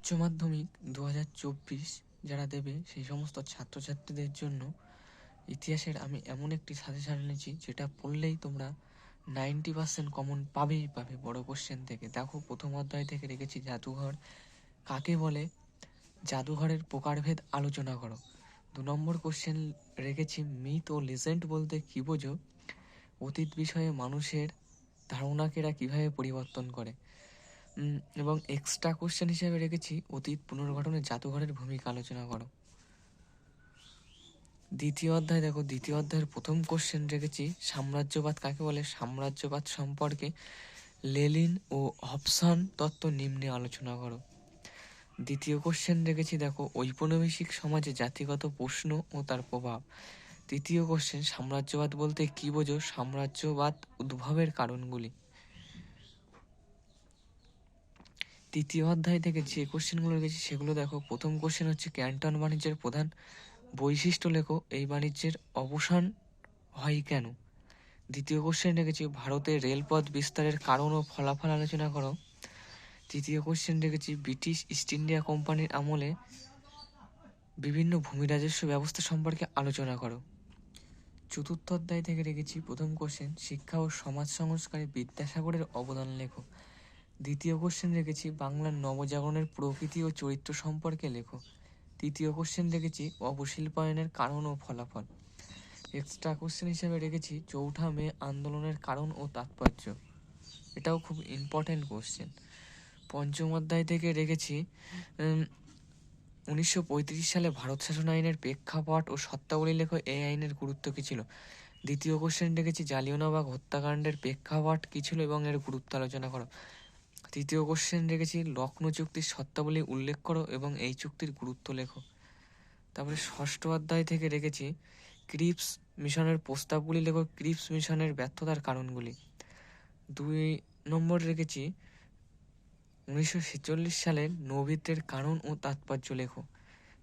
উচ্চ মাধ্যমিক 2024 যারা দেবে সেই সমস্ত ছাত্রছাত্রীদের জন্য ইতিহাসের আমি এমন একটি সাজেশন এনেছি যেটা পড়লেই তোমরা 90% কমন পাবেই পাবে বড় কোশ্চেন থেকে। দেখো, প্রথম অধ্যায় থেকে রেখেছি জাদুঘর কাকে বলে, জাদুঘরের প্রকারভেদ আলোচনা করো। 2 নম্বর কোশ্চেন রেখেছি মিথ ও লিজেন্ড বলতে কি বোঝো, অতীত বিষয়ে মানুষের ধারণাকে এরা কিভাবে পরিবর্তন করে। এবং এক্সট্রা কোশ্চেন হিসেবে রেখেছি অতীত পুনর্গঠনে জাদুঘরের ভূমিকা আলোচনা করো। দ্বিতীয় অধ্যায় দেখো, দ্বিতীয় অধ্যায়ের প্রথম কোশ্চেন রেখেছি সাম্রাজ্যবাদ কাকে বলে, সাম্রাজ্যবাদ সম্পর্কে লেনিন ও হবসন তত্ত্ব নিম্নে আলোচনা করো। দ্বিতীয় কোশ্চেন রেখেছি দেখো ঔপনিবেশিক সমাজে জাতিগত প্রশ্ন ও তার প্রভাব। তৃতীয় কোশ্চেন সাম্রাজ্যবাদ বলতে কি বোঝো, সাম্রাজ্যবাদ উদ্ভবের কারণগুলি। তৃতীয় অধ্যায় থেকে যে কোশ্চেনগুলো রেখেছি সেগুলো দেখো। প্রথম কোশ্চেন হচ্ছে ক্যান্টন বাণিজ্যের প্রধান বৈশিষ্ট্য লেখো, এই বাণিজ্যের অবসান হয় কেন। দ্বিতীয় কোশ্চেন রেখেছি ভারতের রেলপথ বিস্তারের কারণ ও ফলাফল আলোচনা করো। তৃতীয় কোশ্চেন রেখেছি ব্রিটিশ ইস্ট ইন্ডিয়া কোম্পানির আমলে বিভিন্ন ভূমি রাজস্ব ব্যবস্থা সম্পর্কে আলোচনা করো। চতুর্থ অধ্যায় থেকে রেখেছি প্রথম কোশ্চেন শিক্ষা ও সমাজ সংস্কারে বিদ্যাসাগরের অবদান লেখো। দ্বিতীয় কোশ্চেন রেখেছি বাংলার নবজাগরণের প্রকৃতি ও চরিত্র সম্পর্কে লেখো। তৃতীয় কোশ্চেন রেখেছি অবশিল্পায়নের কারণ ও ফলাফল। এক্সট্রা কোশ্চেন হিসেবে রেখেছি চৌঠা মে আন্দোলনের কারণ ও তাৎপর্য, এটাও খুব ইম্পর্টেন্ট কোশ্চেন। পঞ্চম অধ্যায় থেকে রেখেছি 1935 সালে ভারত শাসন আইনের প্রেক্ষাপট ও সত্তাবলী লেখো, এই আইনের গুরুত্ব কী ছিল। দ্বিতীয় কোশ্চেন রেখেছি জালিয়ানওয়ালাবাগ হত্যাকাণ্ডের প্রেক্ষাপট কী ছিল এবং এর গুরুত্ব আলোচনা করো। তৃতীয় কোশ্চেন রেখেছি লখনৌ চুক্তির সত্তাবলী উল্লেখ করো এবং এই চুক্তির গুরুত্ব লেখো। তারপরে ষষ্ঠ অধ্যায় থেকে রেখেছি ক্রিপস মিশনের প্রস্তাবগুলি লেখো, ক্রিপস মিশনের ব্যর্থতার কারণগুলি। 2 নম্বর রেখেছি 1946 সালের নৌবিদ্রোহের কারণ ও তাৎপর্য লেখো।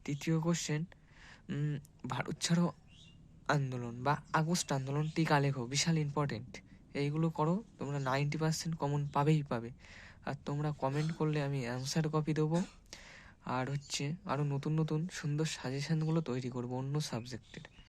তৃতীয় কোশ্চেন ভারত ছাড়ো আন্দোলন বা আগস্ট আন্দোলন টিকা লেখো, বিশাল ইম্পর্টেন্ট। এইগুলো করো, তোমরা 90% কমন পাবেই পাবে। আর তোমরা কমেন্ট করলে আমি অ্যান্সার কপি দেবো, আর আরও নতুন নতুন সুন্দর সাজেশানগুলো তৈরি করবো অন্য সাবজেক্টের।